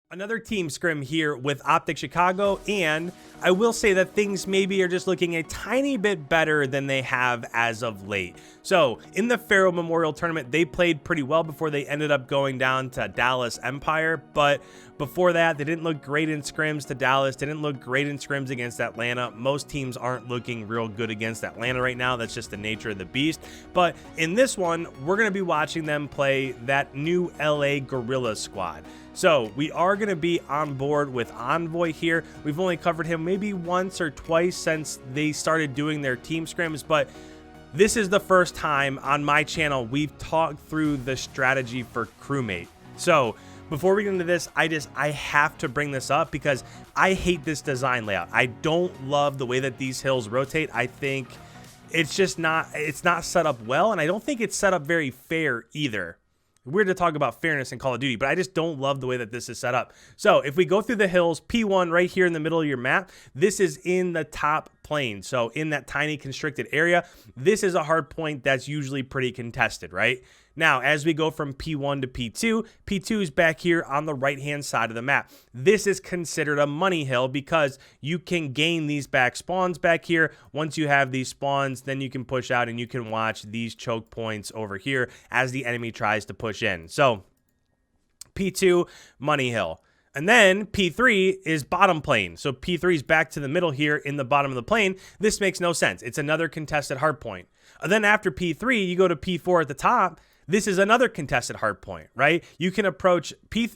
Another team scrim here with OpTic Chicago, and I will say that things maybe are just looking a tiny bit better than they have as of late. So in the Pharaoh Memorial Tournament, they played pretty well before they ended up going down to Dallas Empire, but before that, they didn't look great in scrims to Dallas, didn't look great in scrims against Atlanta. Most teams aren't looking real good against Atlanta right now. That's just the nature of the beast. But in this one, we're going to be watching them play that new LA Guerrillas squad. So we are going to be on board with ENVOY here. We've only covered him maybe once or twice since they started doing their team scrims, but this is the first time on my channel we've talked through the strategy for Crewmate. So before we get into this, I have to bring this up because I hate this design layout. I don't love the way that these hills rotate. I think it's not set up well, and I don't think it's set up very fair either. Weird to talk about fairness in Call of Duty, but I just don't love the way that this is set up. So if we go through the hills, P1 right here in the middle of your map, this is in the top plane. So in that tiny constricted area, this is a hard point that's usually pretty contested, right? Now, as we go from P1 to P2, P2 is back here on the right-hand side of the map. This is considered a money hill because you can gain these back spawns back here. Once you have these spawns, then you can push out and you can watch these choke points over here as the enemy tries to push in. So, P2, money hill. And then P3 is bottom plane. So P3 is back to the middle here in the bottom of the plane. This makes no sense. It's another contested hard point. And then after P3, you go to P4 at the top. This is another contested hard point, right? You can approach P1,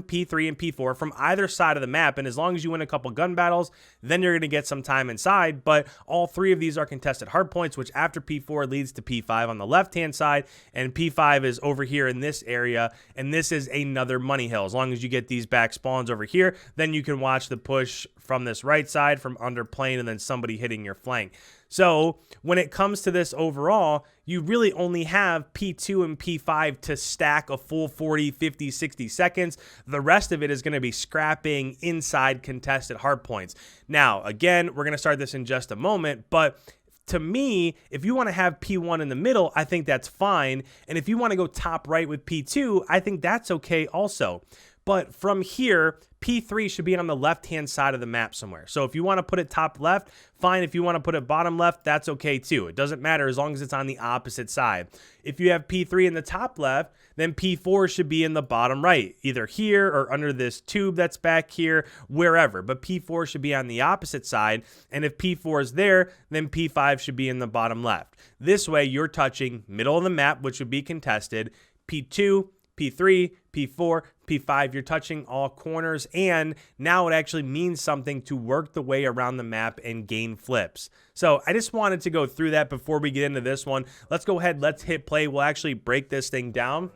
P3, and P4 from either side of the map, and as long as you win a couple gun battles, then you're going to get some time inside, but all three of these are contested hard points, which after P4 leads to P5 on the left-hand side, and P5 is over here in this area, and this is another money hill. As long as you get these back spawns over here, then you can watch the push from this right side, from under plane, and then somebody hitting your flank. So when it comes to this overall, you really only have P2 and P5 to stack a full 40, 50, 60 seconds. The rest of it is going to be scrapping inside contested hard points. Now, again, we're going to start this in just a moment, but to me, if you want to have P1 in the middle, I think that's fine. And if you want to go top right with P2, I think that's okay also. But from here, P3 should be on the left-hand side of the map somewhere. So if you want to put it top left, fine. If you want to put it bottom left, that's okay too. It doesn't matter as long as it's on the opposite side. If you have P3 in the top left, then P4 should be in the bottom right, either here or under this tube that's back here, wherever. But P4 should be on the opposite side. And if P4 is there, then P5 should be in the bottom left. This way, you're touching middle of the map, which would be contested, P2, P3, P4, P5, you're touching all corners, and now it actually means something to work the way around the map and gain flips. So I just wanted to go through that before we get into this one. Let's go ahead, let's hit play. We'll actually break this thing down,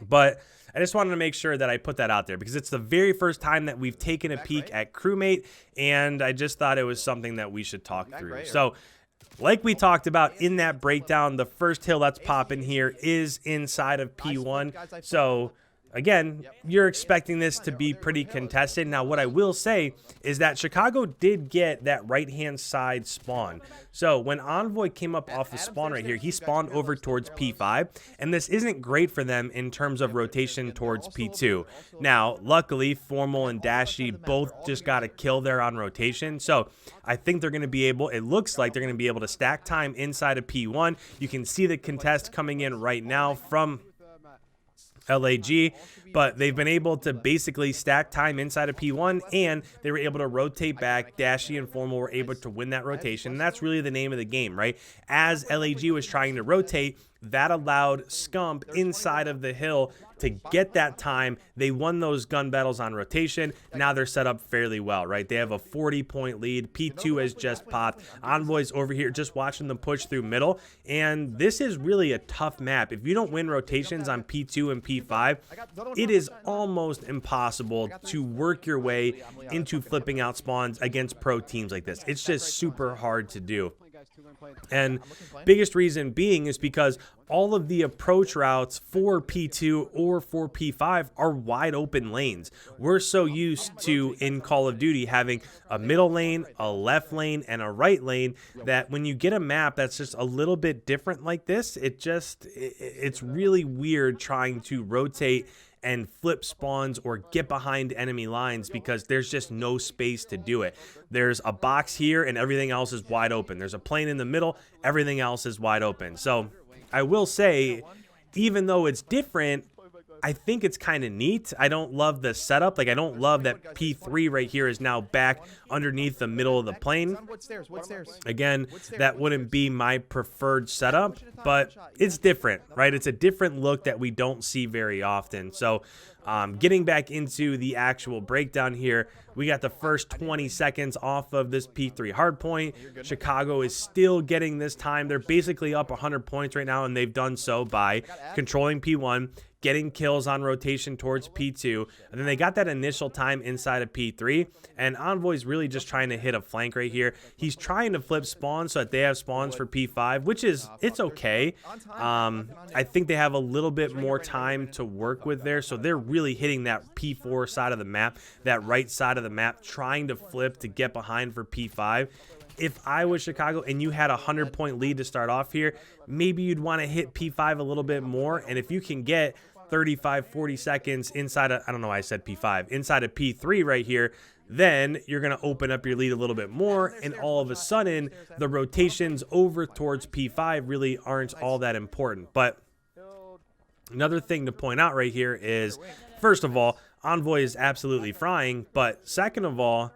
but I just wanted to make sure that I put that out there because it's the very first time that we've taken a peek at Crewmate, and I just thought it was something that we should talk through. So like we talked about in that breakdown, the first hill that's popping here is inside of P1. So again, you're expecting this to be pretty contested. Now, what I will say is that Chicago did get that right-hand side spawn. So when ENVOY came up off the spawn right here, he spawned over towards P5, and this isn't great for them in terms of rotation towards P2. Now, luckily, Formal and Dashy both just got a kill there on rotation, so I think they're going to be able, it looks like they're going to be able to stack time inside of P1. You can see the contest coming in right now from LAG, but they've been able to basically stack time inside of P1, and they were able to rotate back. Dashy and Formal were able to win that rotation, and that's really the name of the game, right? As LAG was trying to rotate, that allowed Scump inside of the hill to get that time. They won those gun battles on rotation. Now they're set up fairly well, right? They have a 40-point lead. P2 has just popped. ENVOY's over here just watching them push through middle. And this is really a tough map. If you don't win rotations on P2 and P5, it is almost impossible to work your way into flipping out spawns against pro teams like this. It's just super hard to do. And biggest reason being is because all of the approach routes for P2 or for P5 are wide open lanes. We're so used to, in Call of Duty, having a middle lane, a left lane, and a right lane that when you get a map that's just a little bit different like this, it's really weird trying to rotate and flip spawns or get behind enemy lines because there's just no space to do it. There's a box here and everything else is wide open. There's a plane in the middle, everything else is wide open. So I will say, even though it's different, I think it's kind of neat. I don't love the setup. Like, I don't love that P3 right here is now back underneath the middle of the plane. Again, that wouldn't be my preferred setup, but it's different, right? It's a different look that we don't see very often. So getting back into the actual breakdown here, we got the first 20 seconds off of this P3 hardpoint. Chicago is still getting this time. They're basically up 100 points right now, and they've done so by controlling P1, getting kills on rotation towards P2, and then they got that initial time inside of P3, and Envoy's really just trying to hit a flank right here. He's trying to flip spawns so that they have spawns for P5, which is, it's okay. I think they have a little bit more time to work with there, so they're really hitting that P4 side of the map, that right side of the map, trying to flip to get behind for P5. If I was Chicago and you had a 100-point lead to start off here, maybe you'd want to hit P5 a little bit more. And if you can get 35, 40 seconds inside of, I don't know why I said P5, inside of P3 right here, then you're going to open up your lead a little bit more. And all of a sudden, the rotations over towards P5 really aren't all that important. But another thing to point out right here is, first of all, Envoy is absolutely frying. But second of all,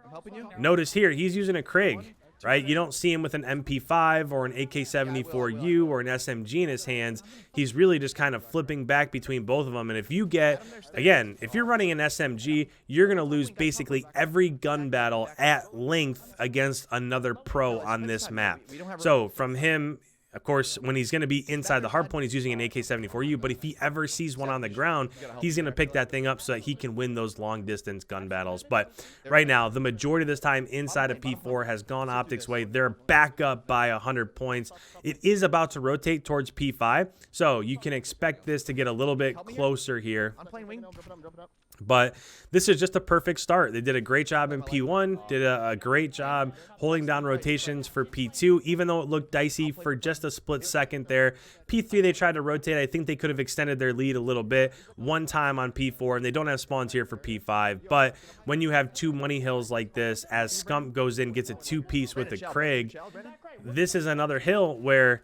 notice here, he's using a Krig. Right? You don't see him with an MP5 or an AK-74U or an SMG in his hands. He's really just kind of flipping back between both of them. And if you get, again, if you're running an SMG, you're going to lose basically every gun battle at length against another pro on this map. So from him, of course, when he's going to be inside the hardpoint, he's using an AK-74U, but if he ever sees one on the ground, he's going to pick that thing up so that he can win those long-distance gun battles. But right now, the majority of this time inside of P4 has gone OpTic's way. They're back up by 100 points. It is about to rotate towards P5, so you can expect this to get a little bit closer here. But this is just a perfect start. They did a great job in P1, did a great job holding down rotations for P2, even though it looked dicey for just a split second there. P3, they tried to rotate. I think they could have extended their lead a little bit one time on P4, and they don't have spawns here for P5. But when you have two money hills like this, as Scump goes in, gets a two-piece with the Krig, this is another hill where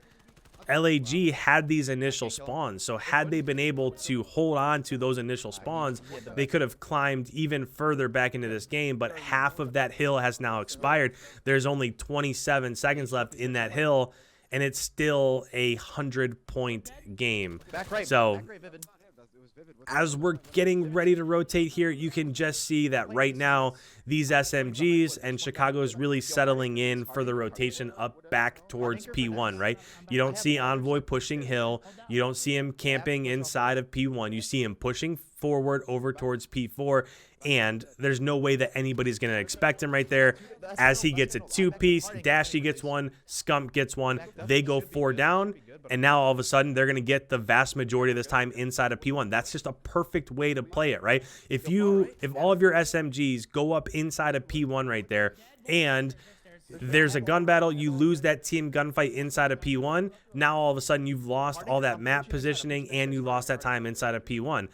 LAG had these initial spawns. So had they been able to hold on to those initial spawns, they could have climbed even further back into this game. But half of that hill has now expired. There's only 27 seconds left in that hill, and it's still a 100-point game. So as we're getting ready to rotate here, you can just see that right now these SMGs and Chicago is really settling in for the rotation up back towards P1, right? You don't see Envoy pushing hill. You don't see him camping inside of P1. You see him pushing forward over towards P4, and there's no way that anybody's going to expect him right there. As he gets a two-piece, Dashy gets one, Scump gets one, they go 4 down, and now all of a sudden they're going to get the vast majority of this time inside of P1. That's just a perfect way to play it, right? If all of your SMGs go up inside of P1 right there, and there's a gun battle, you lose that team gunfight inside of P1, now all of a sudden you've lost all that map positioning and you lost that time inside of P1.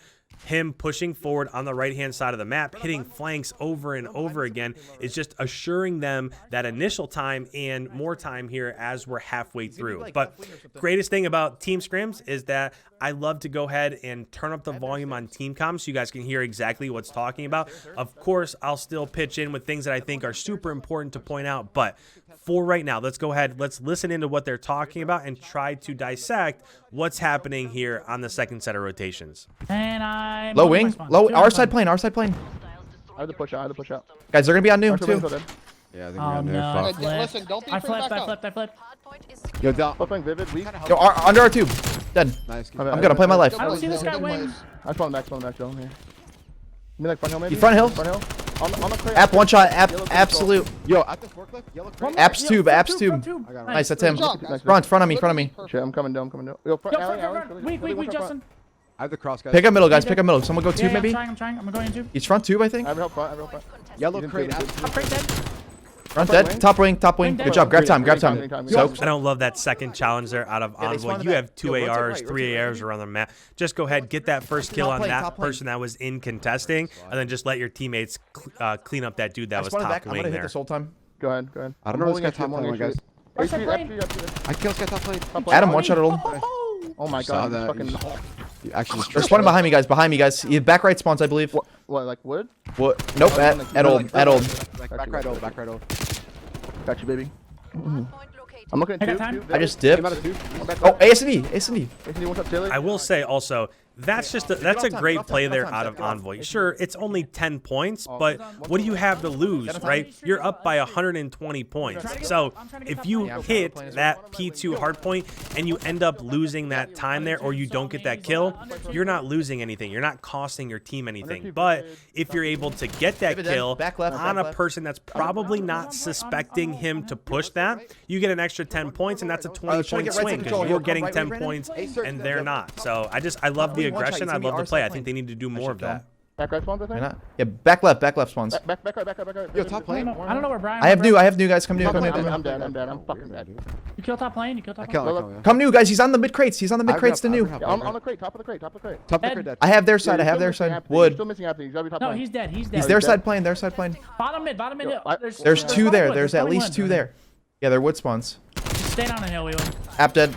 Him pushing forward on the right-hand side of the map, hitting flanks over and over again, is just assuring them that initial time and more time here as we're halfway through. But greatest thing about team scrims is that I love to go ahead and turn up the volume on team comms so you guys can hear exactly what's talking about. Of course, I'll still pitch in with things that I think are super important to point out, but for right now, let's go ahead, let's listen into what they're talking about and try to dissect what's happening here on the second set of rotations. And I'm low wing, low, our side plane, our side plane. I have to push out, I have to push out. Guys, they're gonna be on noon too. Yeah, I think Oh we're on there. no, Fuck. Listen, don't be I afraid flipped, back I up. flipped, I flipped. Yo, Dom. Flipping Vivid, weak. Yo, under our tube. Dead. Nice. I'm gonna play my life. I don't see this guy win. I spawned back, Joe. Here. You mean like front hill maybe? You front hill? Front hill? On the crate. App one shot, app absolute. Yo, at the forklift, yellow crate. Apps tube, apps tube. I got Nice, that's him. Nice. Front of me. Shit, I'm coming down, Yo, front, Yo, alley, front. alley. Weak, Justin. I have the cross, guys. Pick up middle, guys. Pick up middle. Someone go tube Yeah, maybe. I'm trying. I'm going into. He's front tube, I I think. have help front, Yellow crate. Up right dead. Front dead. Top wing. Wing Good dead. job. Grab time. Green. Soaked. I don't love that second challenge there out of Yeah, they Envoy. spawned You back. have 2 Yo, rotate ARs, right, 3 rotate ARs right. around the map. Just go ahead, get that first kill on Top that lane. person that was in contesting, and then just let your teammates clean up that dude that I was spawned top back. I'm wing gonna hit there. this whole time. Go ahead. I don't know what's top lane, guys. Where's that plane? I killed Sky top lane. Adam, one shot at all. Oh my Saw god. that. Fucking. You actually just They're spawning behind me, guys. Behind me, guys. Back right spawns, I believe. What, like wood? What? Nope. At old. Back right old. Got you, baby. I'm looking I at got time. two. I just Came dipped. out of 2. Oh, AS&D. AS&D. What's up, Taylor? I will say also, that's a great play there out of Envoy. Sure, it's only 10 points, but what do you have to lose, right? You're up by 120 points. So if you hit that P2 hardpoint and you end up losing that time there, or you don't get that kill, you're not losing anything. You're not costing your team anything. But if you're able to get that kill on a person that's probably not suspecting him to push that, you get an extra 10 points, and that's a 20-point swing because you're getting 10 points and they're not. So I love the aggression. I love the play. I think they need to do more of that. Back right spawns, I Why think. not? Yeah, back left spawns. Back right. Yo, top lane. I don't know where Brian. I have new guys. Come new. I'm dead. I'm fucking dead. You kill top lane. You kill top I lane. killed him. Come new, guys. He's on the mid crates. He's on the mid crates to new. Yeah, on the crate, top of the crate. Top of the crate dead. I have their side. I have their side. Wood. Still missing Anthony. He's gotta be top No, lane. he's dead. He's He's dead. their side plane. Their side plane. Bottom mid. There's 2 there. There's at only least one. 2 there. Yeah, they're wood spawns. Stay down the hill, we will. App dead.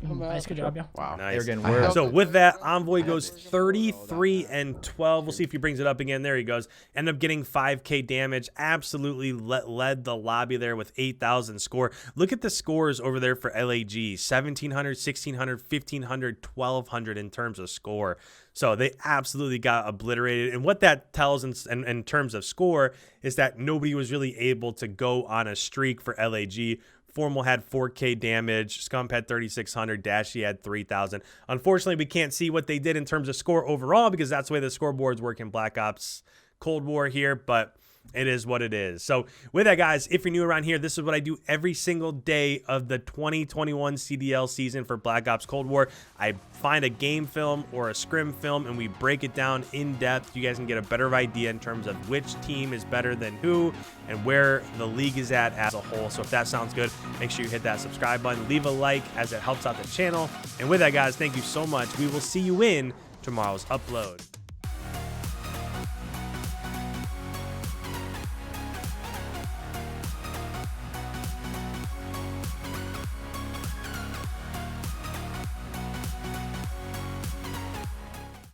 Nice, good job, yo. Wow. Nice. They're getting worse. So with that, Envoy goes 33-12. We'll see if he brings it up again. There he goes. End up getting 5K damage. Absolutely led the lobby there with 8,000 score. Look at the scores over there for LAG. 1,700, 1,600, 1,500, 1,200 in terms of score. So they absolutely got obliterated. And what that tells in terms of score is that nobody was really able to go on a streak for LAG. Formal had 4K damage. Scum had 3,600. Dashy had 3,000. Unfortunately, we can't see what they did in terms of score overall because that's the way the scoreboards work in Black Ops Cold War here. But it is what it is. So with that, guys, if you're new around here, this is what I do every single day of the 2021 CDL season for Black Ops Cold War. I find a game film or a scrim film and we break it down in depth. You guys can get a better idea in terms of which team is better than who and where the league is at as a whole. So if that sounds good, make sure you hit that subscribe button, leave a like as it helps out the channel. And with that, guys, thank you so much. We will see you in tomorrow's upload.